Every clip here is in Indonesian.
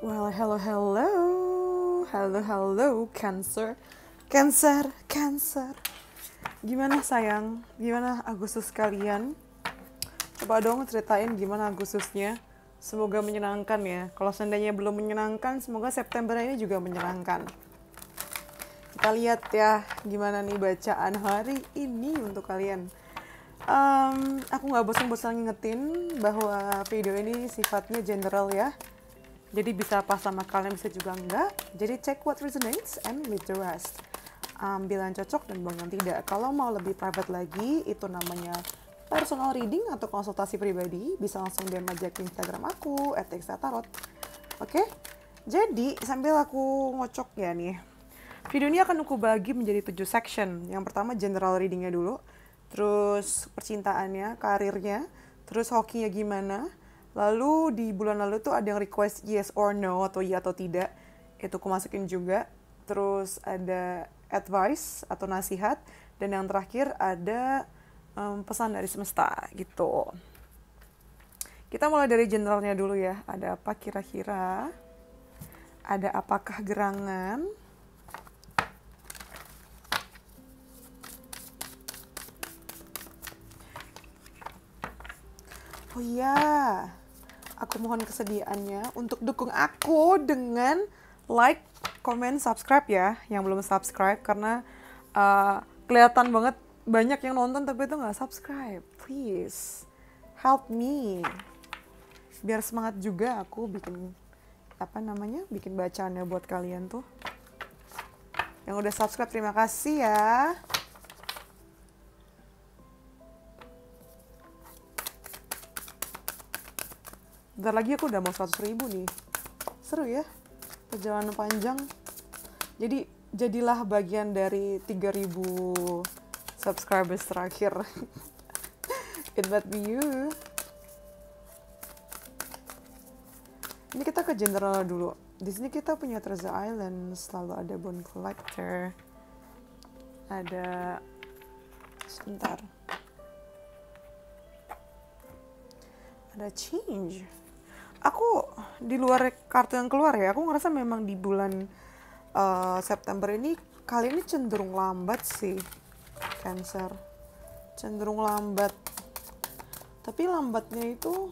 Well, hello, hello. Halo, halo, Cancer. Cancer, Cancer. Gimana sayang? Gimana Agustus kalian? Coba dong ceritain gimana Agustusnya. Semoga menyenangkan ya. Kalau seandainya belum menyenangkan, semoga September ini juga menyenangkan. Kita lihat ya gimana nih bacaan hari ini untuk kalian. Aku nggak bosan-bosan ngingetin bahwa video ini sifatnya general ya. Jadi bisa pas sama kalian, bisa juga enggak. Jadi check what resonates and leave the rest. Ambil yang cocok dan buang yang tidak. Kalau mau lebih private lagi, itu namanya personal reading atau konsultasi pribadi. Bisa langsung DM aja ke Instagram aku, @textatarot. Oke? Jadi, sambil aku ngocok ya nih. Video ini akan aku bagi menjadi 7 section. Yang pertama general readingnya dulu. Terus percintaannya, karirnya. Terus hokinya gimana. Lalu di bulan lalu tuh ada yang request yes or no atau iya atau tidak. Itu aku masukin juga. Terus ada advice atau nasihat. Dan yang terakhir ada pesan dari semesta gitu. Kita mulai dari generalnya dulu ya. Ada apa kira-kira? Ada apakah gerangan? Oh iya, aku mohon kesediaannya untuk dukung aku dengan like, comment, subscribe ya. Yang belum subscribe karena kelihatan banget banyak yang nonton tapi itu nggak subscribe. Please, help me. Biar semangat juga aku bikin bikin bacaannya buat kalian tuh. Yang udah subscribe terima kasih ya. Bentar lagi aku udah mau 100.000 nih. Seru ya, perjalanan panjang. Jadi, jadilah bagian dari 3.000 subscribers terakhir. It might be you. Ini kita ke general dulu. Di sini kita punya Treasure Island, selalu ada Bone Collector. Ada... Sebentar. Ada Change. Aku di luar kartu yang keluar ya, aku ngerasa memang di bulan September ini kali ini cenderung lambat sih, Cancer. Cenderung lambat. Tapi lambatnya itu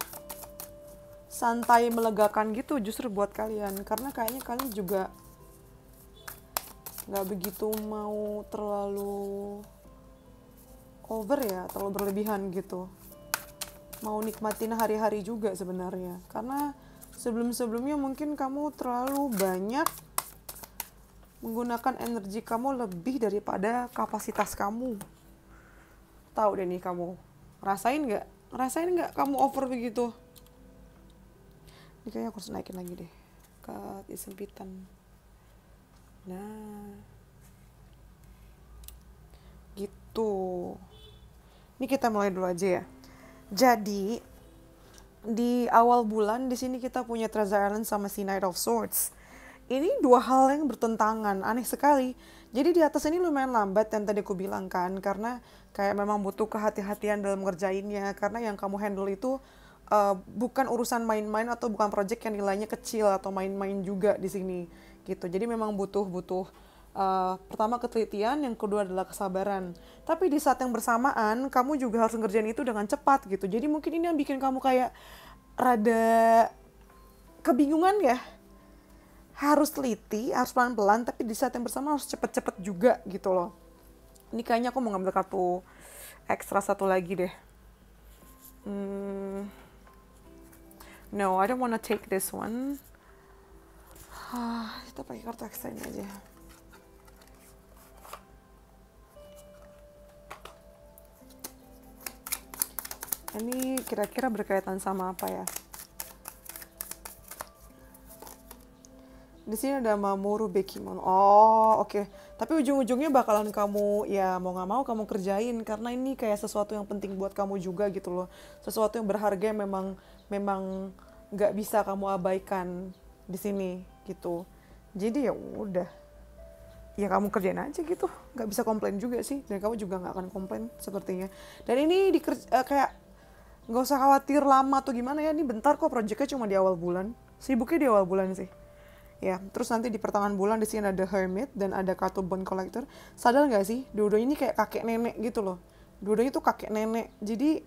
santai melegakan gitu justru buat kalian. Karena kayaknya kalian juga gak begitu mau terlalu over ya, terlalu berlebihan gitu. Mau nikmatin hari-hari juga sebenarnya. Karena sebelum-sebelumnya mungkin kamu terlalu banyak menggunakan energi kamu lebih daripada kapasitas kamu. Tahu deh nih kamu. Rasain nggak kamu over begitu? Ini kayaknya aku harus naikin lagi deh. Ke disempitan. Nah. Gitu. Ini kita mulai dulu aja ya. Jadi di awal bulan di sini kita punya Treasure Island sama si Knight of Swords. Ini dua hal yang bertentangan, aneh sekali. Jadi di atas ini lumayan lambat yang tadi aku bilang kan, karena kayak memang butuh kehati-hatian dalam ngerjainnya. Karena yang kamu handle itu bukan urusan main-main atau bukan project yang nilainya kecil atau main-main juga di sini gitu. Jadi memang butuh pertama ketelitian, yang kedua adalah kesabaran. Tapi di saat yang bersamaan kamu juga harus ngerjain itu dengan cepat gitu. Jadi mungkin ini yang bikin kamu kayak rada kebingungan ya. Harus teliti, harus pelan-pelan, tapi di saat yang bersamaan harus cepet-cepet juga gitu loh. Ini kayaknya aku mau ngambil kartu ekstra satu lagi deh. No, I don't wanna take this one. Kita pakai kartu ekstra ini aja. Ini kira-kira berkaitan sama apa ya? Di sini ada Mamoru Bekimon. Oh, oke. Tapi ujung-ujungnya bakalan kamu, ya mau nggak mau kamu kerjain. Karena ini kayak sesuatu yang penting buat kamu juga gitu loh. Sesuatu yang berharga yang memang nggak bisa kamu abaikan di sini gitu. Jadi ya udah. Ya kamu kerjain aja gitu. Nggak bisa komplain juga sih. Dan kamu juga nggak akan komplain sepertinya. Dan ini kayak nggak usah khawatir lama atau gimana ya, ini bentar kok, projectnya cuma di awal bulan, sibuknya di awal bulan sih. Ya, terus nanti di pertengahan bulan di sini ada Hermit dan ada kartu Bond Collector. Sadar nggak sih, dua-duanya ini kayak kakek nenek gitu loh. Dua-duanya tuh kakek nenek. Jadi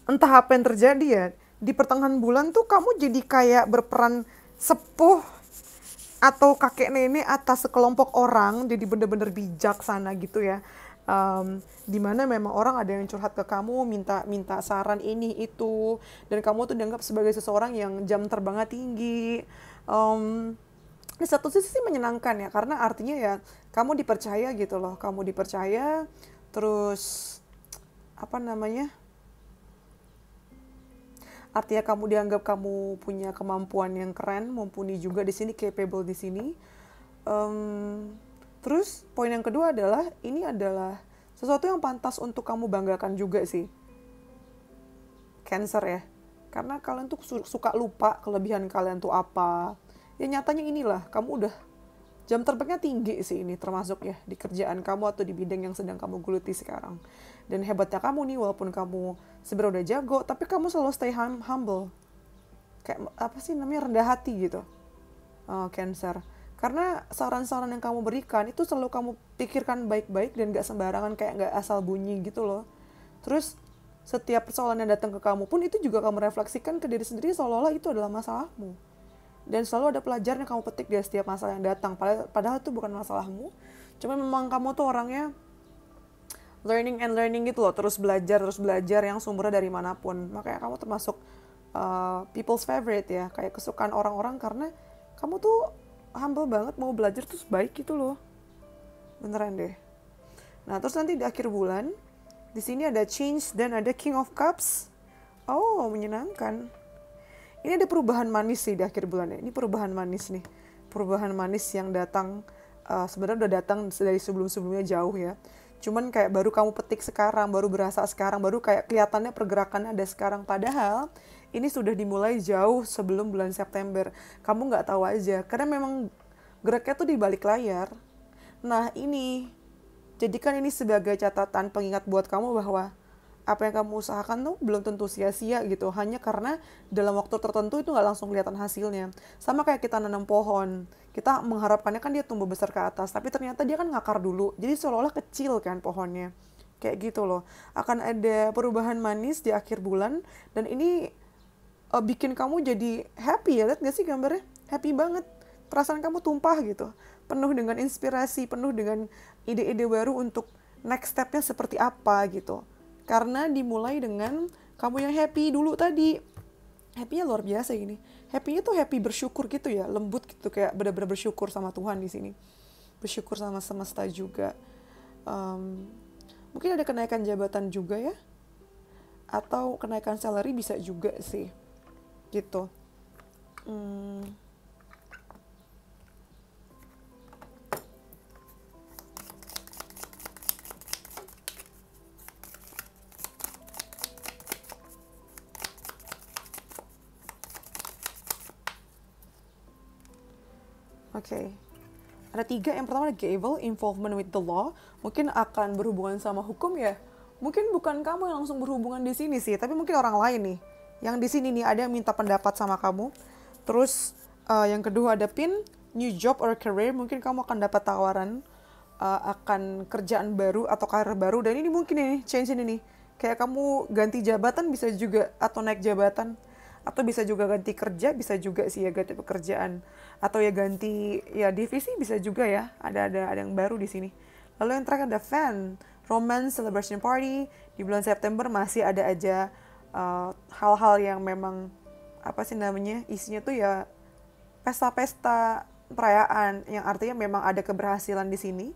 entah apa yang terjadi ya, di pertengahan bulan tuh kamu jadi kayak berperan sepuh atau kakek nenek atas sekelompok orang, jadi bener-bener bijaksana gitu ya. Dimana memang orang ada yang curhat ke kamu, minta saran ini itu, dan kamu tuh dianggap sebagai seseorang yang jam terbangnya tinggi. Di satu sisi sih menyenangkan ya, karena artinya ya kamu dipercaya gitu loh, kamu dipercaya, terus apa namanya? Artinya kamu dianggap kamu punya kemampuan yang keren, mumpuni juga di sini, capable di sini. Terus poin yang kedua adalah ini adalah sesuatu yang pantas untuk kamu banggakan juga sih, Cancer ya. Karena kalian tuh suka lupa kelebihan kalian tuh apa. Ya nyatanya inilah, kamu udah jam terbangnya tinggi sih ini, termasuk ya di kerjaan kamu atau di bidang yang sedang kamu geluti sekarang. Dan hebatnya kamu nih, walaupun kamu sebenarnya udah jago, tapi kamu selalu stay humble. Kayak apa sih namanya, rendah hati gitu. Cancer. Karena saran-saran yang kamu berikan itu selalu kamu pikirkan baik-baik dan gak sembarangan, kayak gak asal bunyi gitu loh. Terus setiap persoalan yang datang ke kamu pun itu juga kamu refleksikan ke diri sendiri seolah-olah itu adalah masalahmu. Dan selalu ada pelajaran yang kamu petik dari setiap masalah yang datang. Padahal itu bukan masalahmu. Cuma memang kamu tuh orangnya learning and learning gitu loh. Terus belajar yang sumbernya dari manapun. Makanya kamu termasuk people's favorite ya. Kayak kesukaan orang-orang karena kamu tuh humble banget, mau belajar terus baik gitu loh. Beneran deh. Nah terus nanti di akhir bulan, di sini ada Change dan ada King of Cups. Oh, menyenangkan. Ini ada perubahan manis sih di akhir bulan ya. Ini perubahan manis nih. Perubahan manis yang datang, sebenarnya udah datang dari sebelum-sebelumnya jauh ya. Cuman kayak baru kamu petik sekarang, baru berasa sekarang, baru kayak kelihatannya pergerakannya ada sekarang. Padahal ini sudah dimulai jauh sebelum bulan September. Kamu nggak tahu aja, karena memang geraknya tuh di balik layar. Nah ini, jadikan ini sebagai catatan pengingat buat kamu bahwa apa yang kamu usahakan tuh belum tentu sia-sia gitu, hanya karena dalam waktu tertentu itu nggak langsung kelihatan hasilnya. Sama kayak kita nanam pohon, kita mengharapkannya kan dia tumbuh besar ke atas, tapi ternyata dia kan ngakar dulu, jadi seolah-olah kecil kan pohonnya. Kayak gitu loh, akan ada perubahan manis di akhir bulan, dan ini bikin kamu jadi happy ya, lihat gak sih gambarnya? Happy banget, perasaan kamu tumpah gitu, penuh dengan inspirasi, penuh dengan ide-ide baru untuk next stepnya seperti apa gitu. Karena dimulai dengan kamu yang happy dulu tadi. Happy-nya luar biasa ini. Happy-nya tuh happy bersyukur gitu ya, lembut gitu, kayak benar-benar bersyukur sama Tuhan di sini. Bersyukur sama semesta juga. Mungkin ada kenaikan jabatan juga ya. Atau kenaikan salary bisa juga sih. Gitu. Oke. Ada 3, yang pertama ada Gavel, involvement with the law. Mungkin akan berhubungan sama hukum ya. Mungkin bukan kamu yang langsung berhubungan di sini sih, tapi mungkin orang lain nih. Yang di sini nih ada yang minta pendapat sama kamu. Terus yang kedua ada Pin, new job or career. Mungkin kamu akan dapat tawaran akan kerjaan baru atau karir baru. Dan ini mungkin nih, change ini nih. Kayak kamu ganti jabatan bisa juga, atau naik jabatan. Atau bisa juga ganti kerja, bisa juga sih ya ganti pekerjaan. Atau ya ganti ya divisi bisa juga ya. Ada yang baru di sini. Lalu yang terakhir ada Fan, romance celebration party. Di bulan September masih ada aja hal-hal yang memang apa sih namanya? Isinya tuh ya pesta-pesta perayaan yang artinya memang ada keberhasilan di sini.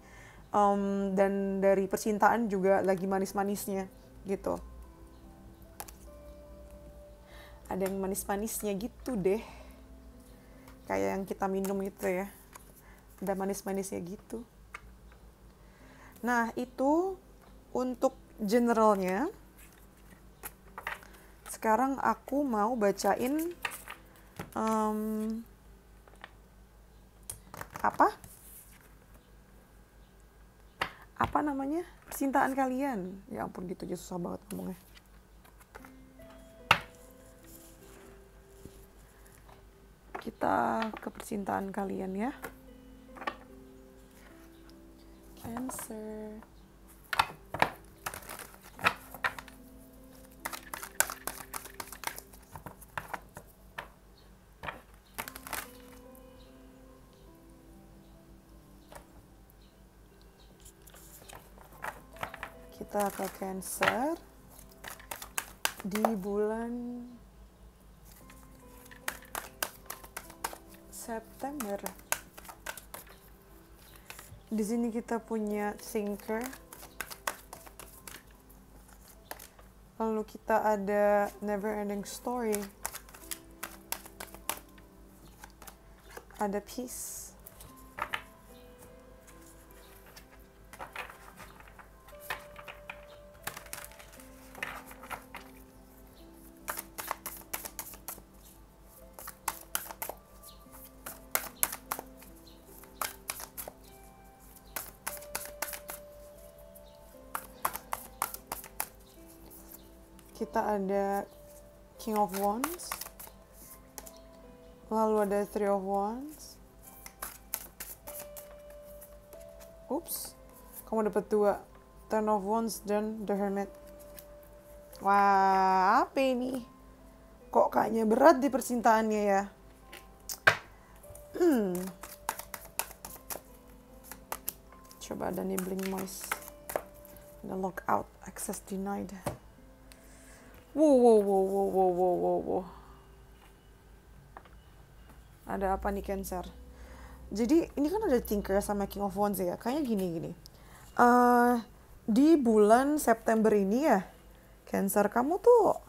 Dan dari percintaan juga lagi manis-manisnya gitu. Ada yang manis-manisnya gitu deh. Kayak yang kita minum itu ya. Ada manis-manisnya gitu. Nah, itu untuk generalnya. Sekarang aku mau bacain apa namanya? Percintaan kalian. Ya ampun, gitu aja susah banget ngomongnya. kita ke percintaan kalian ya. Cancer. Kita ke Cancer di bulan September. Di sini kita punya Thinker. Lalu kita ada Never Ending Story. Ada Peace. Kita ada King of Wands, lalu ada Three of Wands. Ups, kamu dapat 2, Ten of Wands dan The Hermit. Wah, apa ini? Kok kayaknya berat di percintaannya ya? Coba ada Nibbling Moist, ada Lockout, Access Denied. Wow. Ada apa nih Cancer? Jadi ini kan ada Thinker sama King of Wands ya. Kayaknya gini. Di bulan September ini ya, Cancer, kamu tuh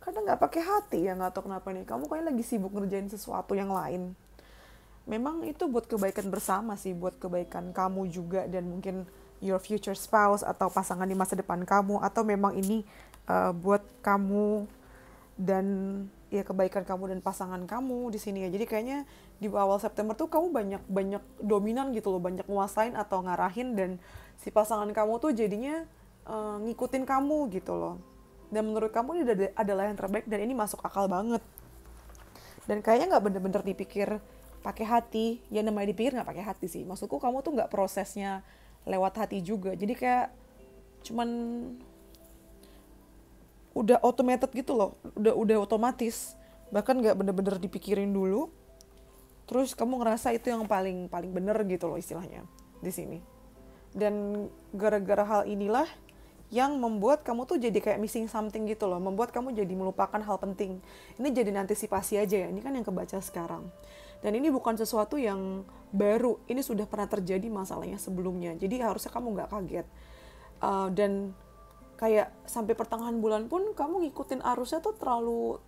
kadang nggak pakai hati ya, nggak tahu kenapa nih. Kamu kayaknya lagi sibuk ngerjain sesuatu yang lain. Memang itu buat kebaikan bersama sih, buat kebaikan kamu juga dan mungkin your future spouse atau pasangan di masa depan kamu, atau memang ini buat kamu dan ya kebaikan kamu dan pasangan kamu di sini ya. Jadi kayaknya di awal September tuh kamu banyak dominan gitu loh, banyak nguasain atau ngarahin, dan si pasangan kamu tuh jadinya ngikutin kamu gitu loh. Dan menurut kamu ini adalah yang terbaik dan ini masuk akal banget. Dan kayaknya nggak bener-bener dipikir pakai hati. Ya namanya dipikir nggak pakai hati sih. Maksudku kamu tuh nggak prosesnya lewat hati juga. Jadi kayak cuman udah automated gitu loh. Udah otomatis. Bahkan gak bener-bener dipikirin dulu. Terus kamu ngerasa itu yang paling bener gitu loh istilahnya di sini. Dan gara-gara hal inilah yang membuat kamu tuh jadi kayak missing something gitu loh. Membuat kamu jadi melupakan hal penting. Ini jadi antisipasi aja ya. Ini kan yang kebaca sekarang. Dan ini bukan sesuatu yang baru. Ini sudah pernah terjadi masalahnya sebelumnya. Jadi harusnya kamu gak kaget. Dan kayak sampai pertengahan bulan pun kamu ngikutin arusnya tuh terlalu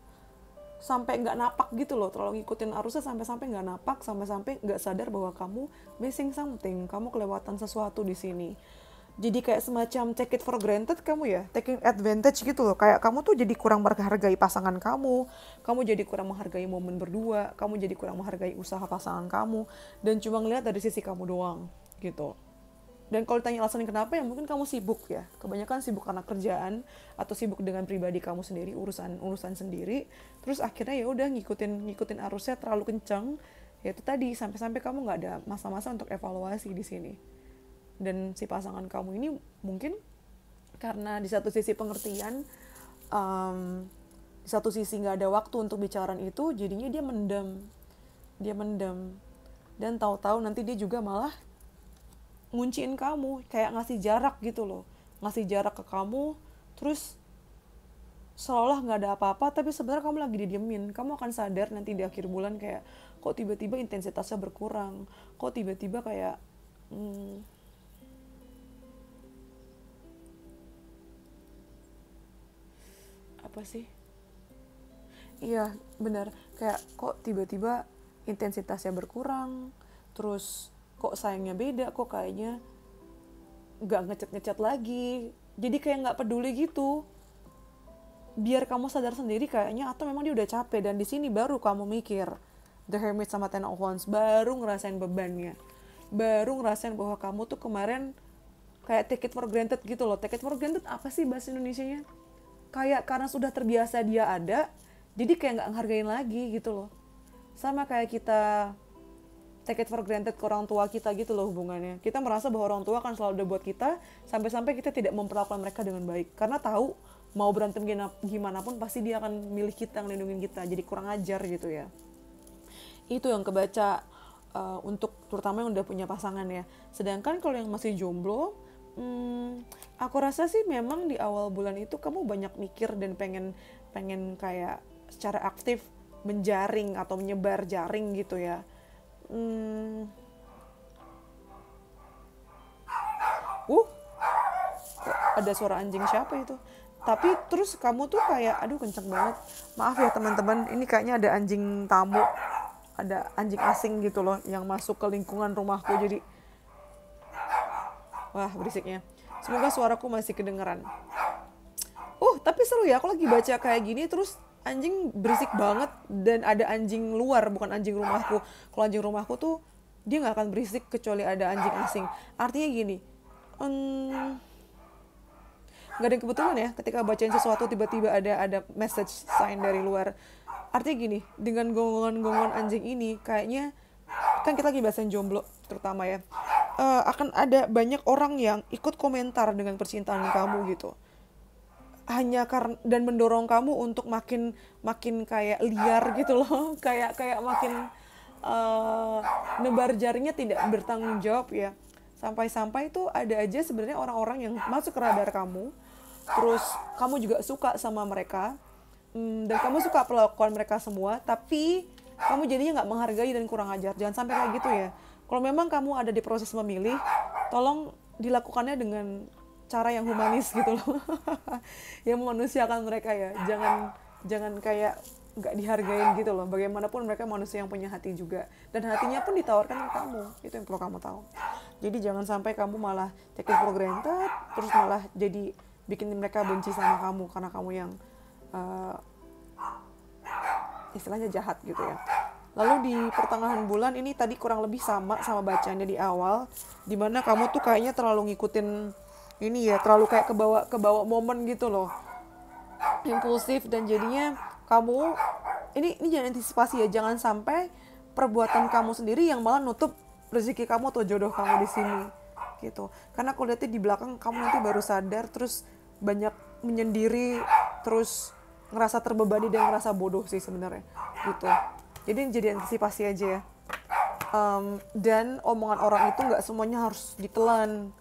sampai gak napak gitu loh. Terlalu ngikutin arusnya sampai gak napak. Sampai gak sadar bahwa kamu missing something. Kamu kelewatan sesuatu di sini. Jadi kayak semacam take it for granted kamu ya, taking advantage gitu loh. Kayak kamu tuh jadi kurang menghargai pasangan kamu jadi kurang menghargai momen berdua, kamu jadi kurang menghargai usaha pasangan kamu, dan cuma ngeliat dari sisi kamu doang gitu. Dan kalau ditanya alasan kenapa ya mungkin kamu sibuk ya, kebanyakan sibuk karena kerjaan atau sibuk dengan pribadi kamu sendiri, urusan sendiri. Terus akhirnya ya udah ngikutin arusnya terlalu kencang. Ya itu tadi sampai kamu nggak ada masa-masa untuk evaluasi di sini. Dan si pasangan kamu ini mungkin karena di satu sisi pengertian, di satu sisi nggak ada waktu untuk bicaraan itu, jadinya dia mendam, dan tahu-tahu nanti dia juga malah ngunciin kamu, kayak ngasih jarak gitu loh, ngasih jarak ke kamu, terus seolah nggak ada apa-apa, tapi sebenarnya kamu lagi didiemin. Kamu akan sadar nanti di akhir bulan kayak kok tiba-tiba intensitasnya berkurang, kok tiba-tiba kayak apa sih? Iya, benar. Kayak kok tiba-tiba intensitasnya berkurang, terus kok sayangnya beda, kok kayaknya nggak ngechat lagi. Jadi kayak nggak peduli gitu. Biar kamu sadar sendiri kayaknya, atau memang dia udah capek, dan di sini baru kamu mikir The Hermit sama Ten of Wands, baru ngerasain bebannya. Baru ngerasain bahwa kamu tuh kemarin kayak take it for granted gitu loh. Take it for granted apa sih bahasa Indonesianya? Kayak karena sudah terbiasa dia ada, Jadi kayak nggak ngehargain lagi gitu loh. Sama kayak kita take it for granted ke orang tua kita gitu loh hubungannya. Kita merasa bahwa orang tua akan selalu ada buat kita, sampai-sampai kita tidak memperlakukan mereka dengan baik. Karena tahu mau berantem gimana pun pasti dia akan milih kita, ngelindungin kita. Jadi kurang ajar gitu ya. Itu yang kebaca untuk terutama yang udah punya pasangan ya. Sedangkan kalau yang masih jomblo, aku rasa sih memang di awal bulan itu kamu banyak mikir dan pengen kayak secara aktif menjaring atau menyebar jaring gitu ya. Ada suara anjing siapa itu? Tapi terus kamu tuh kayak, aduh kenceng banget. Maaf ya teman-teman, ini kayaknya ada anjing tamu, ada anjing asing gitu loh yang masuk ke lingkungan rumahku. Jadi, wah berisiknya. Semoga suaraku masih kedengeran. Tapi seru ya, aku lagi baca kayak gini terus anjing berisik banget dan ada anjing luar, bukan anjing rumahku. Kalau anjing rumahku tuh dia nggak akan berisik kecuali ada anjing asing. Artinya gini, nggak ada yang kebetulan ya ketika bacain sesuatu tiba-tiba ada message sign dari luar. Artinya gini, dengan gonggongan anjing ini kayaknya, kan kita lagi bahasin jomblo terutama ya, akan ada banyak orang yang ikut komentar dengan percintaan kamu gitu. Hanya karena dan mendorong kamu untuk makin kayak liar gitu loh, kayak makin nebar jaringnya tidak bertanggung jawab ya. Sampai itu ada aja sebenarnya orang-orang yang masuk ke radar kamu, terus kamu juga suka sama mereka, dan kamu suka perlakuan mereka semua, tapi kamu jadinya nggak menghargai dan kurang ajar. Jangan sampai kayak gitu ya. Kalau memang kamu ada di proses memilih, tolong dilakukannya dengan cara yang humanis gitu loh. Yang memanusiakan mereka ya. Jangan kayak nggak dihargain gitu loh. Bagaimanapun mereka manusia yang punya hati juga. Dan hatinya pun ditawarkan ke kamu. Itu yang perlu kamu tahu. Jadi jangan sampai kamu malah take it for granted, terus malah jadi bikin mereka benci sama kamu karena kamu yang istilahnya jahat gitu ya. Lalu di pertengahan bulan ini tadi kurang lebih sama bacanya di awal, dimana kamu tuh kayaknya terlalu ngikutin ini ya, terlalu kayak kebawa momen gitu loh, impulsif, dan jadinya kamu ini jangan antisipasi ya, jangan sampai perbuatan kamu sendiri yang malah nutup rezeki kamu atau jodoh kamu di sini gitu. Karena aku lihatnya di belakang kamu nanti baru sadar, terus banyak menyendiri, terus ngerasa terbebani dan ngerasa bodoh sih sebenarnya gitu. Jadi antisipasi aja ya. Dan omongan orang itu nggak semuanya harus ditelan,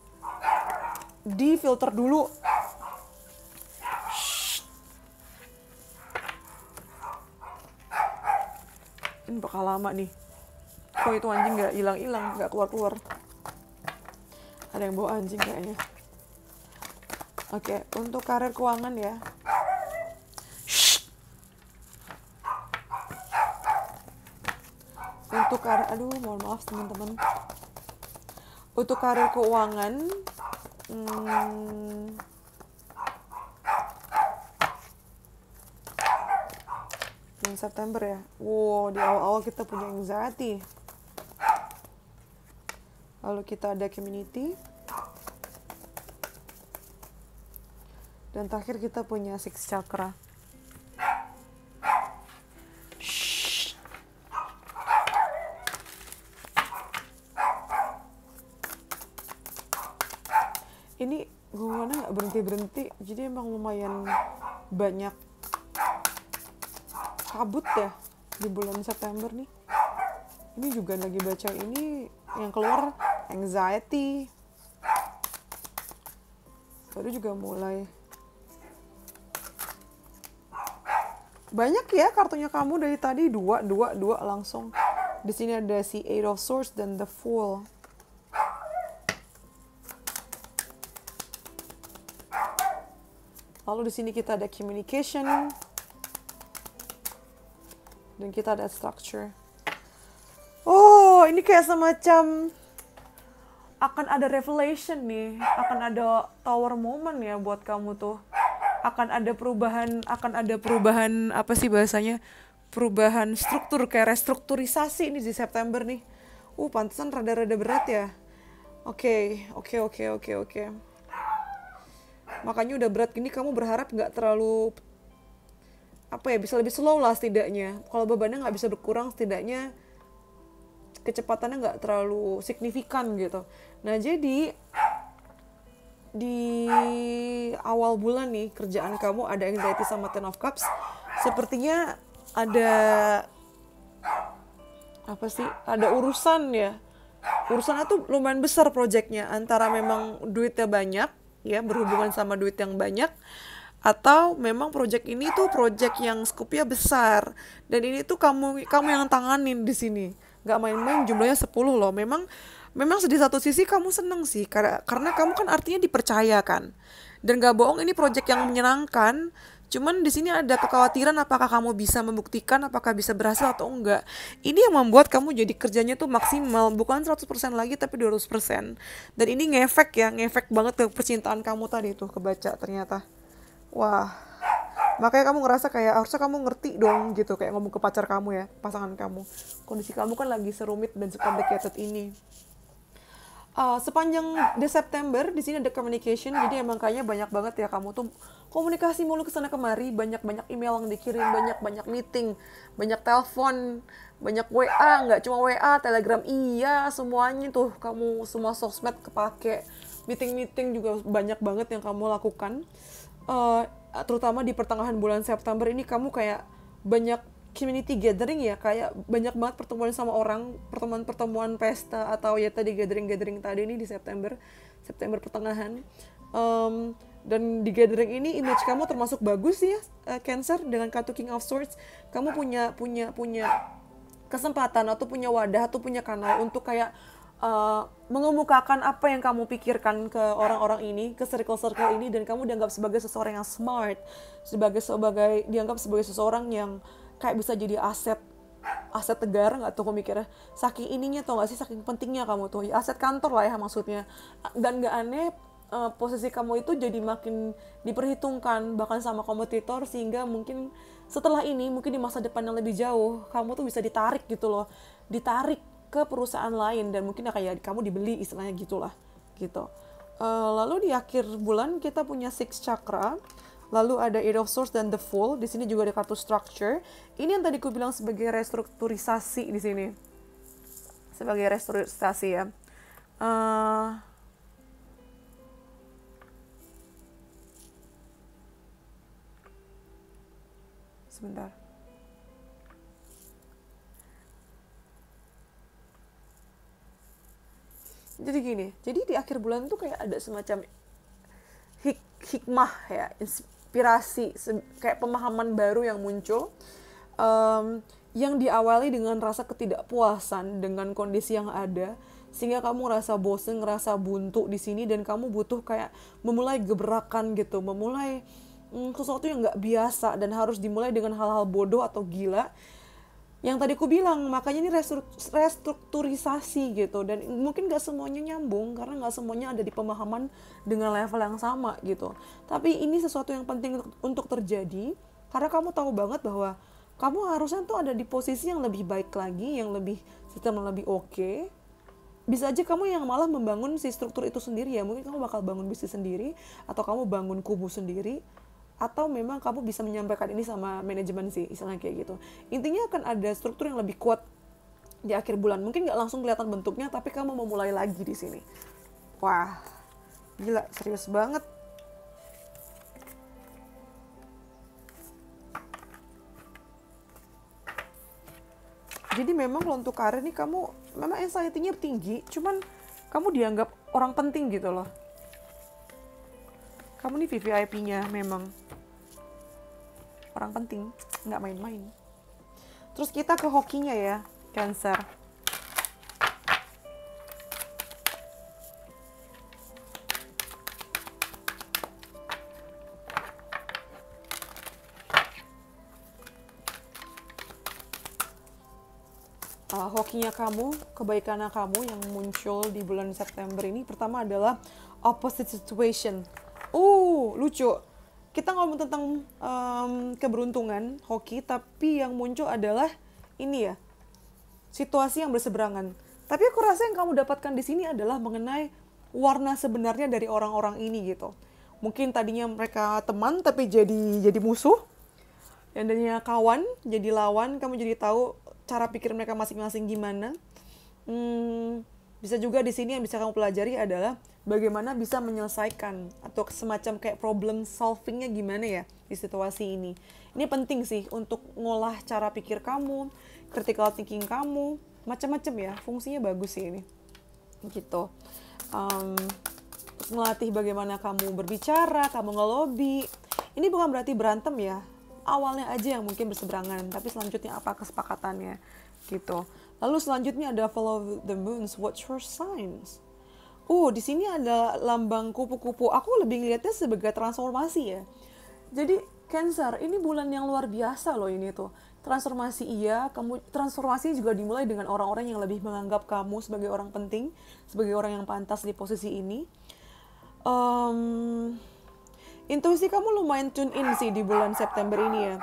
difilter dulu. Ini bakal lama nih. Kok itu anjing nggak hilang, nggak keluar. Ada yang bawa anjing kayaknya. Oke, untuk karir keuangan ya. Untuk karir, mohon maaf teman-teman. Untuk karir keuangan, bulan September ya. Wow, di awal-awal kita punya anxiety. Lalu kita ada community. Dan terakhir kita punya six chakra. Ini gonggongannya nggak berhenti, jadi emang lumayan banyak kabut ya di bulan September nih. Ini juga lagi baca ini, yang keluar anxiety. Baru juga mulai. Banyak ya kartunya kamu dari tadi, dua langsung. Di sini ada si Eight of Swords dan the Fool. Lalu di sini kita ada communication. Dan kita ada structure. Oh, ini kayak semacam akan ada revelation nih. Akan ada tower moment ya buat kamu tuh. Akan ada perubahan apa sih bahasanya? Perubahan struktur, kayak restrukturisasi ini di September nih. Pantesan rada-rada berat ya. Oke. Makanya udah berat gini kamu berharap nggak terlalu apa ya, bisa lebih slow lah setidaknya. Kalau bebannya nggak bisa berkurang, setidaknya kecepatannya nggak terlalu signifikan gitu. Nah jadi di awal bulan nih kerjaan kamu ada anxiety sama Ten of Cups. Sepertinya ada apa sih? Ada urusan ya. Urusannya tuh lumayan besar proyeknya, antara memang duitnya banyak ya, berhubungan sama duit yang banyak, atau memang proyek ini tuh proyek yang skupnya besar dan ini tuh kamu yang tanganin di sini. Nggak main-main, jumlahnya 10 loh. Memang di satu sisi kamu seneng sih karena kamu kan artinya dipercaya kan. Dan gak bohong, ini proyek yang menyenangkan. Cuman di sini ada kekhawatiran apakah kamu bisa membuktikan, apakah bisa berhasil atau enggak. Ini yang membuat kamu jadi kerjanya tuh maksimal, bukan 100% lagi tapi 200%. Dan ini ngefek banget ke percintaan kamu tadi tuh, kebaca ternyata. Wah, makanya kamu ngerasa kayak harusnya kamu ngerti dong gitu, kayak ngomong ke pacar kamu ya, pasangan kamu. Kondisi kamu kan lagi serumit dan secomplicated ini. Sepanjang di September di sini ada communication, jadi emang kayaknya banyak banget ya kamu tuh komunikasi mulu kesana kemari, banyak email yang dikirim, banyak meeting, banyak telepon, banyak WA, nggak cuma WA, Telegram, iya semuanya tuh kamu, semua sosmed kepake, meeting juga banyak banget yang kamu lakukan. Terutama di pertengahan bulan September ini kamu kayak banyak community gathering ya, kayak banyak banget pertemuan sama orang, pertemuan pesta atau ya tadi gathering tadi ini di September pertengahan. Dan di gathering ini image kamu termasuk bagus ya, Cancer, dengan kartu King of Swords. Kamu punya kesempatan atau punya wadah atau punya kanal untuk kayak mengemukakan apa yang kamu pikirkan ke orang-orang ini, ke circle ini, dan kamu dianggap sebagai seseorang yang smart, dianggap sebagai seseorang yang kayak bisa jadi aset tegar, nggak tuh aku mikirnya, saking ininya tuh nggak sih, saking pentingnya kamu tuh ya, aset kantor lah ya maksudnya. Dan nggak aneh posisi kamu itu jadi makin diperhitungkan bahkan sama kompetitor, sehingga mungkin setelah ini, mungkin di masa depan yang lebih jauh, kamu tuh bisa ditarik gitu loh, ditarik ke perusahaan lain, dan mungkin kayak kamu dibeli istilahnya gitulah gitu. Lalu di akhir bulan kita punya Six Chakra. Lalu ada Eight of Swords dan The Fool. Di sini juga ada kartu structure. Ini yang tadi aku bilang sebagai restrukturisasi di sini. Sebagai restrukturisasi ya. Sebentar. Jadi gini, jadi di akhir bulan tuh kayak ada semacam hikmah ya, inspirasi, kayak pemahaman baru yang muncul, yang diawali dengan rasa ketidakpuasan dengan kondisi yang ada, sehingga kamu ngerasa bosen, ngerasa buntu di sini, dan kamu butuh kayak memulai gebrakan gitu, memulai sesuatu yang nggak biasa dan harus dimulai dengan hal-hal bodoh atau gila. Yang tadi aku bilang, makanya ini restrukturisasi gitu, dan mungkin gak semuanya nyambung karena gak semuanya ada di pemahaman dengan level yang sama gitu. Tapi ini sesuatu yang penting untuk terjadi karena kamu tahu banget bahwa kamu harusnya tuh ada di posisi yang lebih baik lagi, yang lebih sistem yang lebih oke. Bisa aja kamu yang malah membangun si struktur itu sendiri ya, mungkin kamu bakal bangun bisnis sendiri, atau kamu bangun kubu sendiri, atau memang kamu bisa menyampaikan ini sama manajemen sih, istilahnya kayak gitu. Intinya akan ada struktur yang lebih kuat di akhir bulan. Mungkin nggak langsung kelihatan bentuknya, tapi kamu memulai lagi di sini. Wah, gila, serius banget. Jadi memang kalau untuk karir nih kamu memang anxiety-nya tinggi, cuman kamu dianggap orang penting gitu loh. Kamu nih VVIP-nya memang orang penting, nggak main-main. Terus kita ke hokinya ya, Cancer. Hokinya kamu, kebaikannya kamu yang muncul di bulan September ini, pertama adalah opposite situation. Lucu. Kita ngomong tentang keberuntungan, hoki, tapi yang muncul adalah ini ya, situasi yang berseberangan. Tapi aku rasa yang kamu dapatkan di sini adalah mengenai warna sebenarnya dari orang-orang ini gitu. Mungkin tadinya mereka teman tapi jadi musuh. Yang tadinya kawan jadi lawan, kamu jadi tahu cara pikir mereka masing-masing gimana. Bisa juga di sini yang bisa kamu pelajari adalah bagaimana bisa menyelesaikan atau semacam kayak problem solvingnya gimana ya di situasi ini. Ini penting sih untuk ngolah cara pikir kamu, critical thinking kamu, macam-macam ya. Fungsinya bagus sih ini. Gitu. Melatih bagaimana kamu berbicara, kamu ngelobi. Ini bukan berarti berantem ya. Awalnya aja yang mungkin berseberangan, tapi selanjutnya apa kesepakatannya gitu. Lalu selanjutnya ada follow the moons, watch for signs. Di sini ada lambang kupu-kupu. Aku lebih ngeliatnya sebagai transformasi ya. Jadi Cancer, ini bulan yang luar biasa loh ini tuh. Transformasi iya, transformasi juga dimulai dengan orang-orang yang lebih menganggap kamu sebagai orang penting, sebagai orang yang pantas di posisi ini. Intuisi kamu lumayan tune in sih di bulan September ini ya.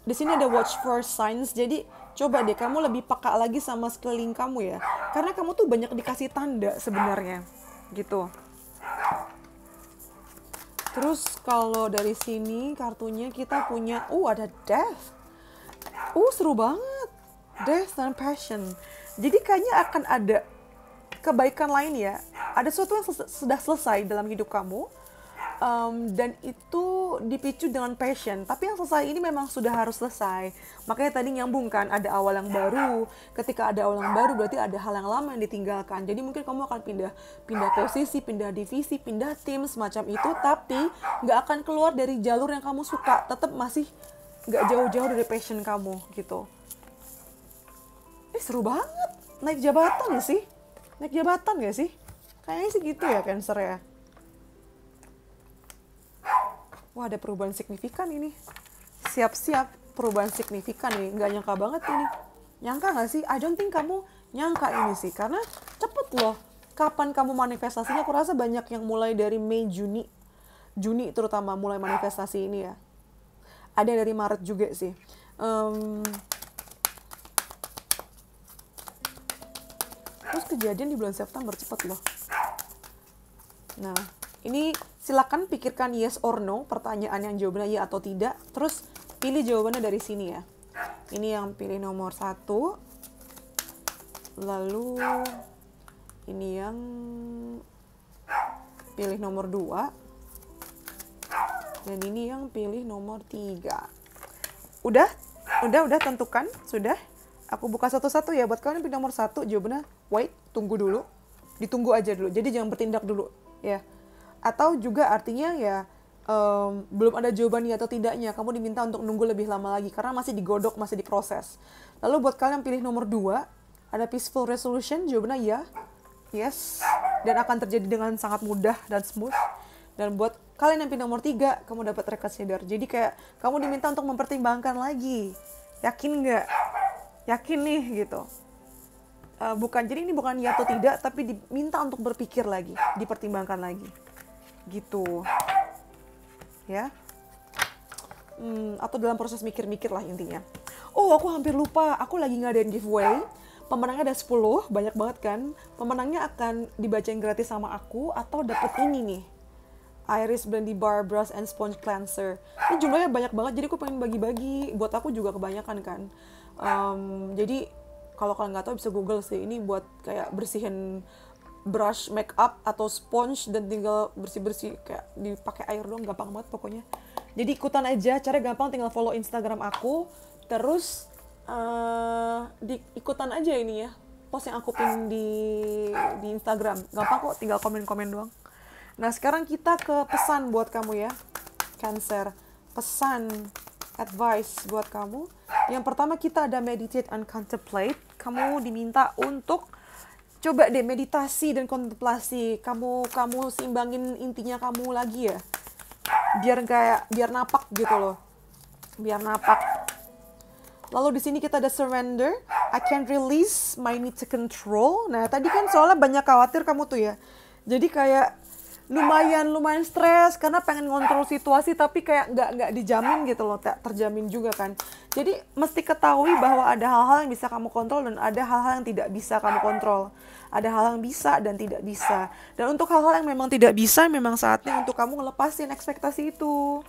Di sini ada watch for signs, jadi coba deh kamu lebih peka lagi sama sekeliling kamu ya. Karena kamu tuh banyak dikasih tanda sebenarnya, gitu. Terus kalau dari sini kartunya kita punya, ada death. Seru banget. Death and passion. Jadi kayaknya akan ada kebaikan lain ya. Ada sesuatu yang sudah selesai dalam hidup kamu. Dan itu dipicu dengan passion. Tapi yang selesai ini memang sudah harus selesai. Makanya tadi nyambung kan, ada awal yang baru. Ketika ada awal yang baru berarti ada hal yang lama yang ditinggalkan. Jadi mungkin kamu akan pindah posisi, pindah divisi, pindah tim semacam itu. Tapi nggak akan keluar dari jalur yang kamu suka. Tetap masih nggak jauh-jauh dari passion kamu gitu. Seru banget. Naik jabatan gak sih? Naik jabatan gak sih? Kayaknya sih gitu ya Cancer ya. Wah, ada perubahan signifikan ini. Siap-siap perubahan signifikan nih. Nggak nyangka banget ini. Nyangka nggak sih? I don't think kamu nyangka ini sih. Karena cepet loh. Kapan kamu manifestasinya? Aku rasa banyak yang mulai dari Mei, Juni. Juni terutama mulai manifestasi ini ya. Ada yang dari Maret juga sih. Terus kejadian di bulan September cepet loh. Nah, ini silakan pikirkan yes or no, pertanyaan yang jawabannya iya atau tidak. Terus pilih jawabannya dari sini ya. Ini yang pilih nomor 1. Lalu ini yang pilih nomor 2. Dan ini yang pilih nomor 3. Udah tentukan? Sudah? Aku buka satu-satu ya. Buat kalian pilih nomor 1, jawabannya wait, tunggu dulu. Ditunggu aja dulu. Jadi jangan bertindak dulu ya. Atau juga artinya ya belum ada jawaban ya atau tidaknya, kamu diminta untuk nunggu lebih lama lagi karena masih digodok, masih diproses. Lalu buat kalian yang pilih nomor 2, ada peaceful resolution, jawabannya ya, yes, dan akan terjadi dengan sangat mudah dan smooth. Dan buat kalian yang pilih nomor 3, kamu dapat reconsider. Jadi kayak kamu diminta untuk mempertimbangkan lagi, yakin nggak? Yakin nih gitu. Jadi ini bukan ya atau tidak, tapi diminta untuk berpikir lagi, dipertimbangkan lagi. Gitu ya, atau dalam proses mikir-mikir lah intinya. Aku hampir lupa, aku lagi ngadain giveaway. Pemenangnya ada 10, banyak banget kan. Pemenangnya akan dibacain gratis sama aku atau dapet ini nih, Iris Blending Bar Brush and Sponge Cleanser. Ini jumlahnya banyak banget, jadi aku pengen bagi-bagi. Buat aku juga kebanyakan kan. Jadi kalau kalian nggak tahu bisa Google sih. Ini buat kayak bersihin brush make up atau sponge dan tinggal bersih-bersih, kayak dipakai air doang, gampang banget pokoknya. Jadi ikutan aja, caranya gampang, tinggal follow Instagram aku, terus ikutan aja ini ya, post yang aku pin di Instagram, gampang kok, tinggal komen-komen doang. Nah sekarang kita ke pesan buat kamu ya Cancer, pesan advice buat kamu. Yang pertama kita ada meditate and contemplate. Kamu diminta untuk coba deh meditasi dan kontemplasi. Kamu seimbangin intinya kamu lagi ya. Biar napak gitu loh. Biar napak. Lalu di sini kita ada surrender. I can release my need to control. Nah, tadi kan soalnya banyak khawatir kamu tuh ya. Jadi kayak lumayan stres karena pengen ngontrol situasi tapi kayak nggak dijamin gitu loh, tak terjamin juga kan. Jadi mesti ketahui bahwa ada hal-hal yang bisa kamu kontrol dan ada hal-hal yang tidak bisa kamu kontrol. Ada hal yang bisa dan tidak bisa. Dan untuk hal-hal yang memang tidak bisa, memang saatnya untuk kamu ngelepasin ekspektasi itu.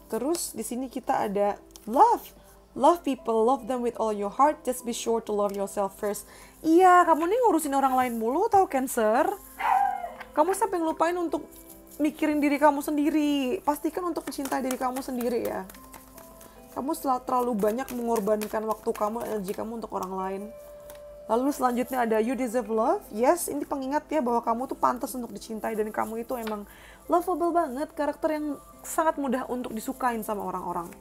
Terus di sini kita ada love. Love people, love them with all your heart. Just be sure to love yourself first. Iya, kamu nih ngurusin orang lain mulu tau Cancer. Kamu sampai ngelupain untuk mikirin diri kamu sendiri. Pastikan untuk mencintai diri kamu sendiri ya. Kamu terlalu banyak mengorbankan waktu kamu, energi kamu untuk orang lain. Lalu selanjutnya ada you deserve love. Yes, ini pengingat ya bahwa kamu tuh pantas untuk dicintai dan kamu itu emang lovable banget, karakter yang sangat mudah untuk disukain sama orang-orang.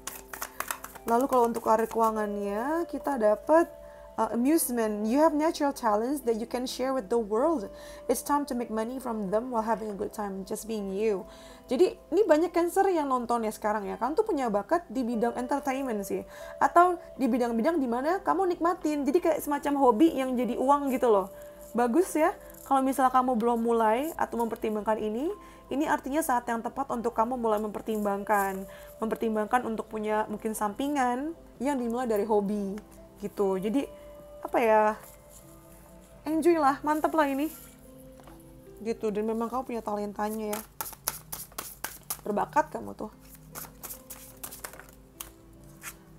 Lalu kalau untuk karir keuangannya, kita dapat amusement. You have natural talents that you can share with the world. It's time to make money from them while having a good time, just being you. Jadi ini banyak Cancer yang nonton ya sekarang ya. Kamu tuh punya bakat di bidang entertainment sih. Atau di bidang-bidang dimana kamu nikmatin. Jadi kayak semacam hobi yang jadi uang gitu loh. Bagus ya. Kalau misalnya kamu belum mulai atau mempertimbangkan ini artinya saat yang tepat untuk kamu mulai mempertimbangkan untuk punya mungkin sampingan yang dimulai dari hobi gitu. Jadi apa ya, enjoy lah, mantap lah ini gitu. Dan memang kamu punya talentanya ya, berbakat kamu tuh.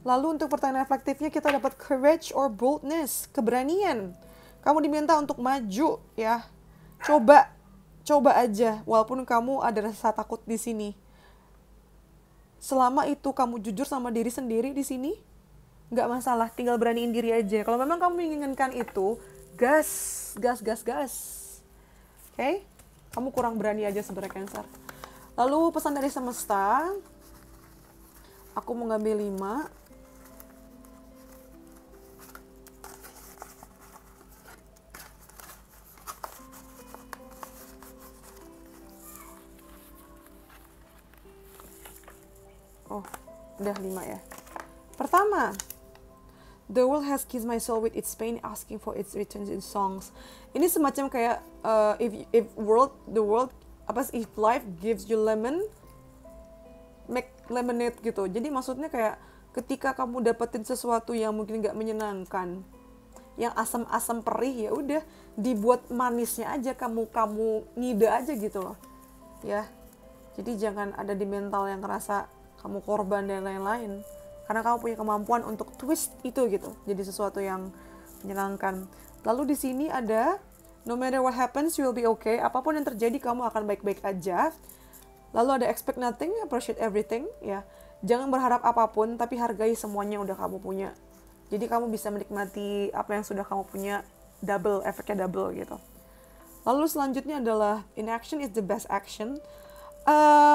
Lalu untuk pertanyaan reflektifnya kita dapat courage or boldness, keberanian. Kamu diminta untuk maju ya. Coba aja walaupun kamu ada rasa takut di sini. Selama itu kamu jujur sama diri sendiri di sini, nggak masalah, tinggal beraniin diri aja. Kalau memang kamu menginginkan itu, gas. Oke? Kamu kurang berani aja sebenarnya Cancer. Lalu pesan dari semesta, aku mau ngambil 5. Oh, udah 5 ya. Pertama, the world has kissed my soul with its pain, asking for its returns in songs. Ini semacam kayak if life gives you lemon, make lemonade gitu. Jadi maksudnya kayak ketika kamu dapetin sesuatu yang mungkin nggak menyenangkan, yang asam-asam perih, ya udah dibuat manisnya aja, kamu ngide aja gitu loh. Ya. Jadi jangan ada di mental yang ngerasa kamu korban dan lain-lain. Karena kamu punya kemampuan untuk twist itu gitu, jadi sesuatu yang menyenangkan. Lalu di sini ada no matter what happens you will be okay. Apapun yang terjadi kamu akan baik-baik aja. Lalu ada expect nothing, appreciate everything ya. Jangan berharap apapun tapi hargai semuanya udah kamu punya. Jadi kamu bisa menikmati apa yang sudah kamu punya, efeknya double gitu. Lalu selanjutnya adalah inaction is the best action.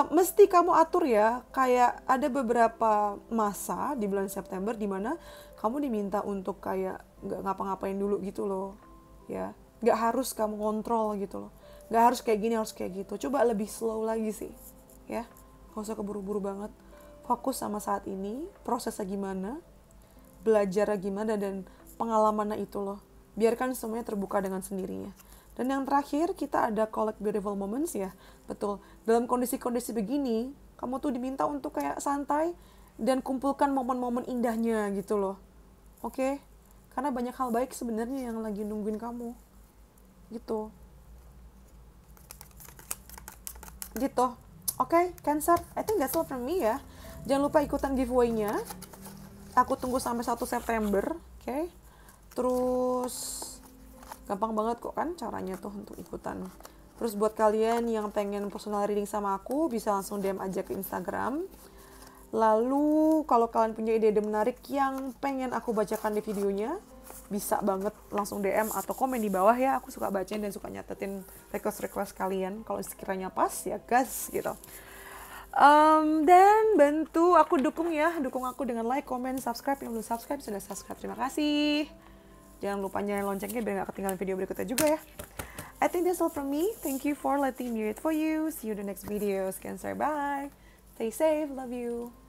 Mesti kamu atur ya, kayak ada beberapa masa di bulan September di mana kamu diminta untuk kayak nggak ngapa-ngapain dulu gitu loh, ya. Nggak harus kamu kontrol gitu loh, nggak harus kayak gini, harus kayak gitu. Coba lebih slow lagi sih, ya. Nggak usah keburu-buru banget. Fokus sama saat ini, prosesnya gimana, belajarnya gimana, dan pengalamannya itu loh. Biarkan semuanya terbuka dengan sendirinya. Dan yang terakhir kita ada collect beautiful moments ya. Betul, dalam kondisi-kondisi begini kamu tuh diminta untuk kayak santai dan kumpulkan momen-momen indahnya gitu loh. Oke? Karena banyak hal baik sebenarnya yang lagi nungguin kamu gitu. Oke, Cancer, I think that's all from me ya. Jangan lupa ikutan giveaway-nya. Aku tunggu sampai 1 September. Oke? Terus gampang banget kok kan caranya tuh untuk ikutan. Terus buat kalian yang pengen personal reading sama aku, bisa langsung DM aja ke Instagram. Lalu kalau kalian punya ide-ide menarik yang pengen aku bacakan di videonya, bisa banget langsung DM atau komen di bawah ya. Aku suka bacain dan suka nyatetin request-request kalian. Kalau sekiranya pas ya gas gitu. Dan bantu aku dukung aku dengan like, comment, subscribe. Yang belum subscribe sudah subscribe, terima kasih. Jangan lupa nyalain loncengnya biar gak ketinggalan video berikutnya juga ya. I think that's all from me. Thank you for letting me read for you. See you in the next videos. Cancer, bye. Stay safe. Love you.